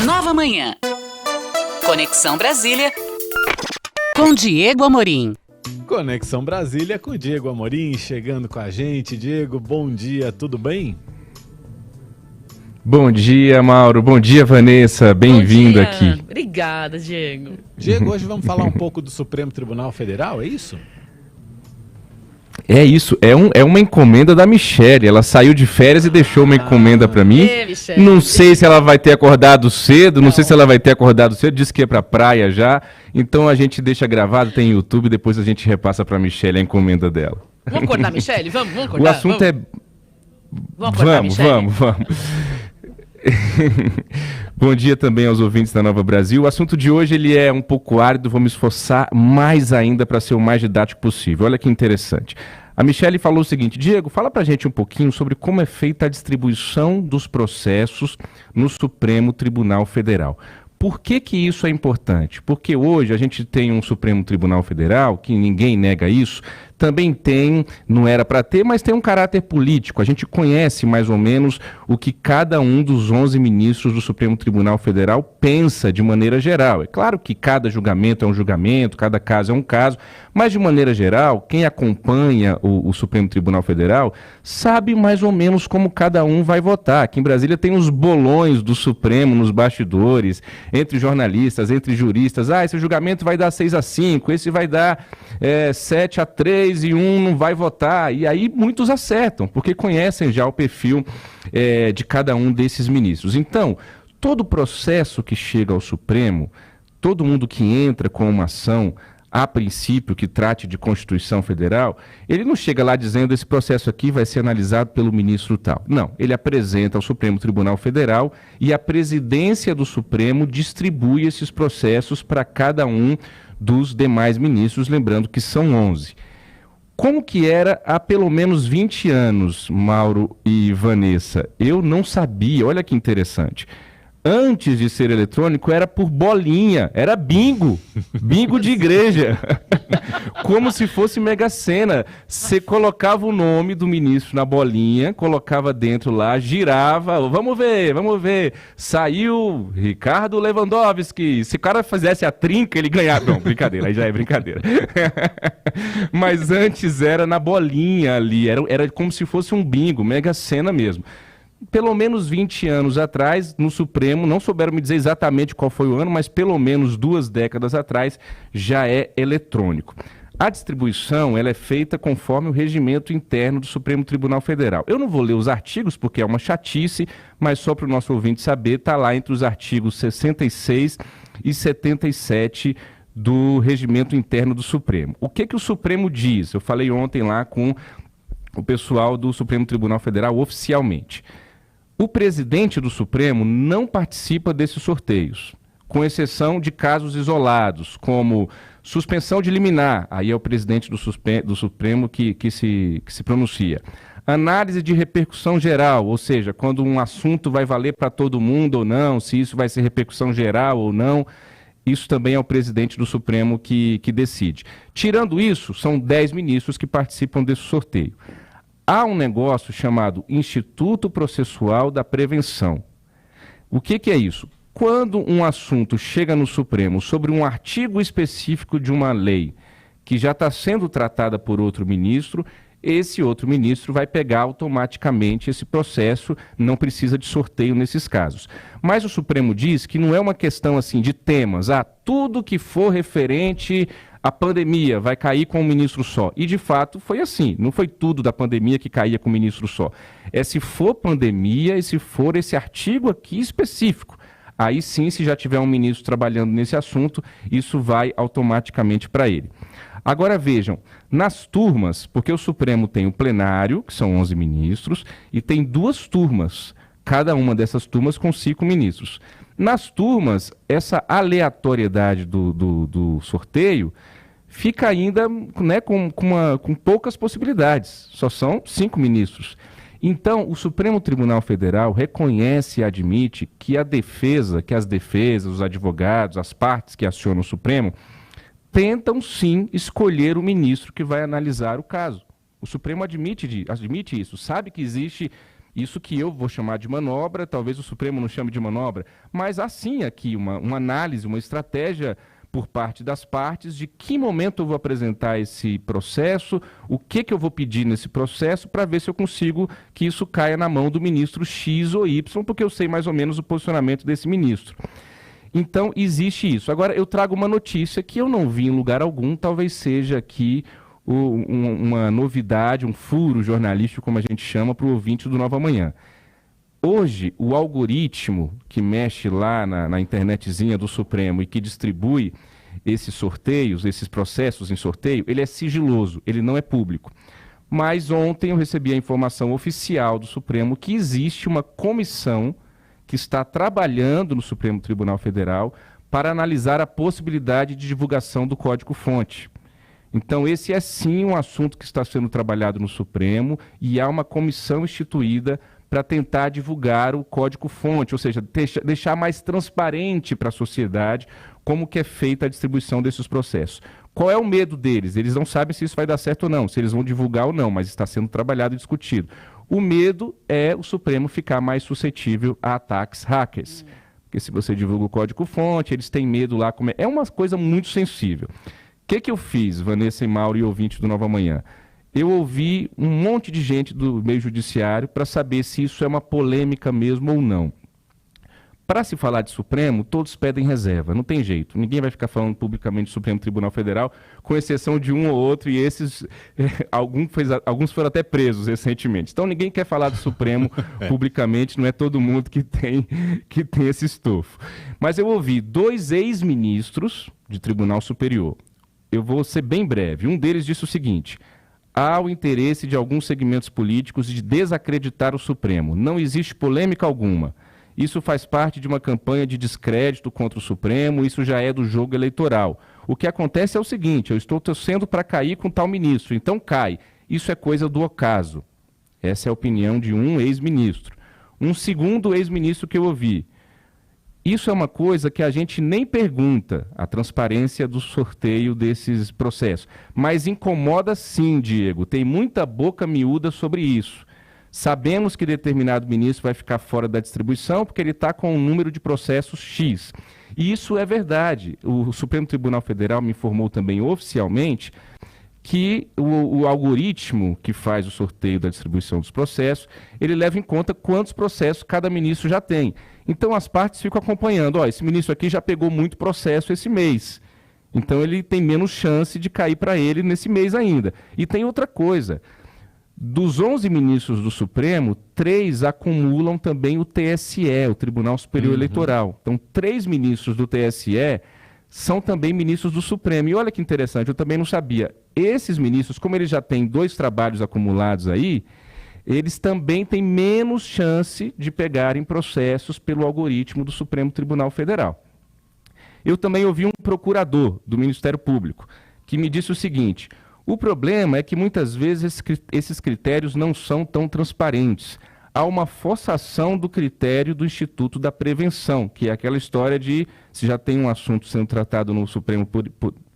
Nova Manhã. Conexão Brasília com Diego Amorim. Conexão Brasília com Diego Amorim, chegando com a gente. Diego, bom dia, tudo bem? Bom dia, Mauro. Bom dia, Vanessa. Bem-vindo aqui. Obrigada, Diego. Diego, hoje vamos falar um pouco do Supremo Tribunal Federal, é isso? É isso, é uma encomenda da Michele. Ela saiu de férias e deixou uma encomenda pra mim. Não sei se ela vai ter acordado cedo, não sei se ela vai ter acordado cedo, disse que ia pra praia já. Então a gente deixa gravado, tem YouTube, depois a gente repassa pra Michele a encomenda dela. Vamos acordar, Michele? Vamos acordar? O assunto vamos. Bom dia também aos ouvintes da Nova Brasil. O assunto de hoje ele é um pouco árido, vou me esforçar mais ainda para ser o mais didático possível. Olha que interessante. A Michele falou o seguinte: Diego, fala pra gente um pouquinho sobre como é feita a distribuição dos processos no Supremo Tribunal Federal. Por que isso é importante? Porque hoje a gente tem um Supremo Tribunal Federal, que ninguém nega isso, também tem, não era para ter, mas tem um caráter político. A gente conhece mais ou menos o que cada um dos 11 ministros do Supremo Tribunal Federal pensa de maneira geral. É claro que cada julgamento é um julgamento, cada caso é um caso, mas de maneira geral, quem acompanha o Supremo Tribunal Federal sabe mais ou menos como cada um vai votar. Aqui em Brasília tem os bolões do Supremo nos bastidores, entre jornalistas, entre juristas. Esse julgamento vai dar 6-5, esse vai dar 7-3 e um não vai votar. E aí muitos acertam, porque conhecem já o perfil de cada um desses ministros. Então, todo processo que chega ao Supremo, todo mundo que entra com uma ação, a princípio, que trate de Constituição Federal, ele não chega lá dizendo esse processo aqui vai ser analisado pelo ministro tal. Não, ele apresenta ao Supremo Tribunal Federal e a presidência do Supremo distribui esses processos para cada um dos demais ministros, lembrando que são 11. Como que era há pelo menos 20 anos, Mauro e Vanessa? Eu não sabia, olha que interessante. Antes de ser eletrônico, era por bolinha, era bingo de igreja, como se fosse Mega Sena. Você colocava o nome do ministro na bolinha, colocava dentro lá, girava, vamos ver, saiu Ricardo Lewandowski. Se o cara fizesse a trinca, ele ganhava. Não, brincadeira, aí já é brincadeira. Mas antes era na bolinha ali, era como se fosse um bingo, Mega Sena mesmo. Pelo menos 20 anos atrás, no Supremo, não souberam me dizer exatamente qual foi o ano, mas pelo menos 2 décadas atrás já é eletrônico. A distribuição ela é feita conforme o regimento interno do Supremo Tribunal Federal. Eu não vou ler os artigos porque é uma chatice, mas só para o nosso ouvinte saber, está lá entre os artigos 66 e 77 do regimento interno do Supremo. O que o Supremo diz? Eu falei ontem lá com o pessoal do Supremo Tribunal Federal oficialmente. O presidente do Supremo não participa desses sorteios, com exceção de casos isolados, como suspensão de liminar, aí é o presidente do Supremo que se pronuncia. Análise de repercussão geral, ou seja, quando um assunto vai valer para todo mundo ou não, se isso vai ser repercussão geral ou não, isso também é o presidente do Supremo que decide. Tirando isso, são 10 ministros que participam desse sorteio. Há um negócio chamado Instituto Processual da Prevenção. O que é isso? Quando um assunto chega no Supremo sobre um artigo específico de uma lei que já está sendo tratada por outro ministro, esse outro ministro vai pegar automaticamente esse processo, não precisa de sorteio nesses casos. Mas o Supremo diz que não é uma questão assim de temas, tudo que for referente à pandemia vai cair com um ministro só. E de fato foi assim, não foi tudo da pandemia que caía com um ministro só. Se for pandemia e se for esse artigo aqui específico. Aí sim, se já tiver um ministro trabalhando nesse assunto, isso vai automaticamente para ele. Agora vejam, nas turmas, porque o Supremo tem o plenário, que são 11 ministros, e tem 2 turmas, cada uma dessas turmas com 5 ministros. Nas turmas, essa aleatoriedade do sorteio fica ainda com poucas possibilidades, só são 5 ministros. Então, o Supremo Tribunal Federal reconhece e admite que as defesas, os advogados, as partes que acionam o Supremo, tentam sim escolher o ministro que vai analisar o caso. O Supremo admite isso, sabe que existe Isso que eu vou chamar de manobra, talvez o Supremo não chame de manobra, mas há sim aqui uma análise, uma estratégia por parte das partes de que momento eu vou apresentar esse processo, o que eu vou pedir nesse processo para ver se eu consigo que isso caia na mão do ministro X ou Y, porque eu sei mais ou menos o posicionamento desse ministro. Então, existe isso. Agora, eu trago uma notícia que eu não vi em lugar algum, talvez seja aqui uma novidade, um furo jornalístico, como a gente chama, para o ouvinte do Nova Manhã. Hoje, o algoritmo que mexe lá na internetzinha do Supremo e que distribui esses sorteios, esses processos em sorteio, ele é sigiloso, ele não é público. Mas ontem eu recebi a informação oficial do Supremo que existe uma comissão que está trabalhando no Supremo Tribunal Federal para analisar a possibilidade de divulgação do código-fonte. Então, esse é sim um assunto que está sendo trabalhado no Supremo e há uma comissão instituída para tentar divulgar o código-fonte, ou seja, deixar mais transparente para a sociedade como que é feita a distribuição desses processos. Qual é o medo deles? Eles não sabem se isso vai dar certo ou não, se eles vão divulgar ou não, mas está sendo trabalhado e discutido. O medo é o Supremo ficar mais suscetível a ataques hackers. Porque se você divulga o código-fonte, eles têm medo lá. É uma coisa muito sensível. O que eu fiz, Vanessa e Mauro e ouvinte do Nova Manhã? Eu ouvi um monte de gente do meio judiciário para saber se isso é uma polêmica mesmo ou não. Para se falar de Supremo, todos pedem reserva, não tem jeito. Ninguém vai ficar falando publicamente do Supremo Tribunal Federal, com exceção de um ou outro, e esses, alguns foram até presos recentemente. Então ninguém quer falar do Supremo publicamente, não é todo mundo que tem esse estofo. Mas eu ouvi 2 ex-ministros de Tribunal Superior. Eu vou ser bem breve. Um deles disse o seguinte: há o interesse de alguns segmentos políticos de desacreditar o Supremo. Não existe polêmica alguma. Isso faz parte de uma campanha de descrédito contra o Supremo, isso já é do jogo eleitoral. O que acontece é o seguinte: eu estou torcendo para cair com tal ministro, então cai. Isso é coisa do ocaso. Essa é a opinião de um ex-ministro. Um segundo ex-ministro que eu ouvi: isso é uma coisa que a gente nem pergunta, a transparência do sorteio desses processos. Mas incomoda sim, Diego. Tem muita boca miúda sobre isso. Sabemos que determinado ministro vai ficar fora da distribuição porque ele está com um número de processos X. E isso é verdade. O Supremo Tribunal Federal me informou também oficialmente que o algoritmo que faz o sorteio da distribuição dos processos, ele leva em conta quantos processos cada ministro já tem. Então as partes ficam acompanhando. Esse ministro aqui já pegou muito processo esse mês. Então ele tem menos chance de cair para ele nesse mês ainda. E tem outra coisa. Dos 11 ministros do Supremo, 3 acumulam também o TSE, o Tribunal Superior Eleitoral. Então 3 ministros do TSE são também ministros do Supremo. E olha que interessante, eu também não sabia. Esses ministros, como eles já têm 2 trabalhos acumulados aí, eles também têm menos chance de pegarem processos pelo algoritmo do Supremo Tribunal Federal. Eu também ouvi um procurador do Ministério Público que me disse o seguinte: o problema é que muitas vezes esses critérios não são tão transparentes. Há uma forçação do critério do Instituto da Prevenção, que é aquela história de se já tem um assunto sendo tratado no Supremo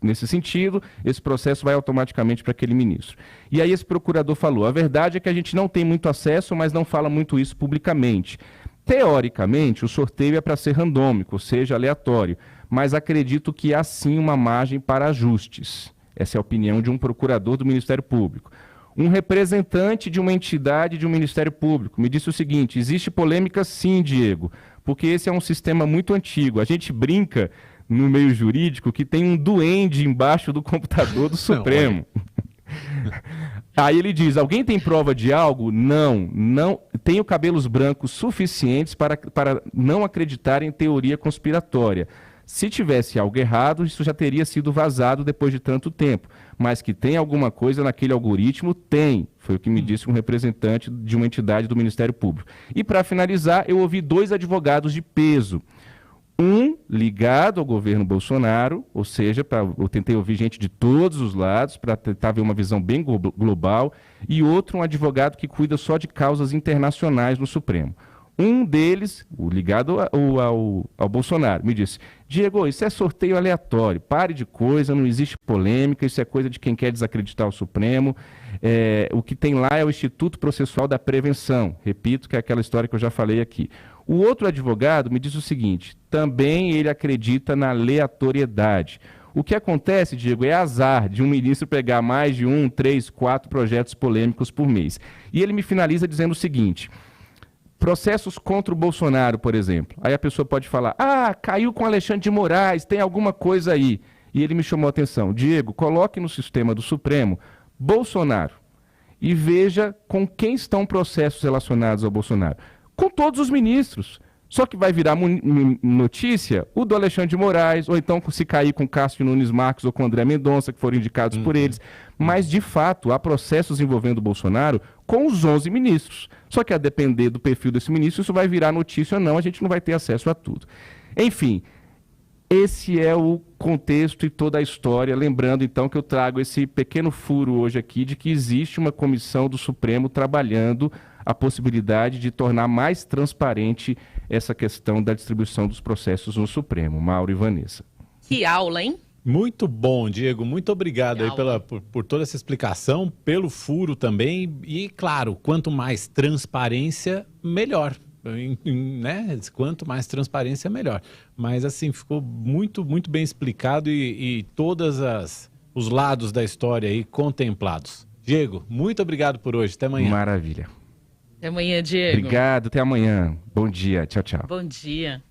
nesse sentido, esse processo vai automaticamente para aquele ministro. E aí esse procurador falou: a verdade é que a gente não tem muito acesso, mas não fala muito isso publicamente. Teoricamente, o sorteio é para ser randômico, ou seja, aleatório, mas acredito que há sim uma margem para ajustes. Essa é a opinião de um procurador do Ministério Público. Um representante de uma entidade de um Ministério Público me disse o seguinte: existe polêmica sim, Diego, porque esse é um sistema muito antigo. A gente brinca no meio jurídico que tem um duende embaixo do computador do Supremo. Aí ele diz: alguém tem prova de algo? Não tenho cabelos brancos suficientes para não acreditar em teoria conspiratória. Se tivesse algo errado, isso já teria sido vazado depois de tanto tempo. Mas que tem alguma coisa naquele algoritmo, tem. Foi o que me disse um representante de uma entidade do Ministério Público. E para finalizar, eu ouvi 2 advogados de peso. Um ligado ao governo Bolsonaro, ou seja, eu tentei ouvir gente de todos os lados para tentar ver uma visão bem global, e outro, um advogado que cuida só de causas internacionais no Supremo. Um deles, o ligado ao Bolsonaro, me disse: Diego, isso é sorteio aleatório, pare de coisa, não existe polêmica, isso é coisa de quem quer desacreditar o Supremo. O que tem lá é o Instituto Processual da Prevenção. Repito que é aquela história que eu já falei aqui. O outro advogado me diz o seguinte, também ele acredita na aleatoriedade. O que acontece, Diego, é azar de um ministro pegar mais de 1, 3, 4 projetos polêmicos por mês. E ele me finaliza dizendo o seguinte, processos contra o Bolsonaro, por exemplo. Aí a pessoa pode falar, caiu com Alexandre de Moraes, tem alguma coisa aí. E ele me chamou a atenção, Diego, coloque no sistema do Supremo Bolsonaro e veja com quem estão processos relacionados ao Bolsonaro. Com todos os ministros. Só que vai virar notícia o do Alexandre de Moraes, ou então se cair com Cássio Nunes Marques ou com André Mendonça, que foram indicados por eles. Mas, de fato, há processos envolvendo o Bolsonaro com os 11 ministros. Só que a depender do perfil desse ministro, isso vai virar notícia ou não, a gente não vai ter acesso a tudo. Enfim, esse é o contexto e toda a história. Lembrando, então, que eu trago esse pequeno furo hoje aqui de que existe uma comissão do Supremo trabalhando a possibilidade de tornar mais transparente essa questão da distribuição dos processos no Supremo. Mauro e Vanessa. Que aula, hein? Muito bom, Diego. Muito obrigado aí por toda essa explicação, pelo furo também. E, claro, quanto mais transparência, melhor. Né? Quanto mais transparência, melhor. Mas, assim, ficou muito, muito bem explicado e todos os lados da história aí contemplados. Diego, muito obrigado por hoje. Até amanhã. Maravilha. Até amanhã, Diego. Obrigado, até amanhã. Bom dia, tchau, tchau. Bom dia.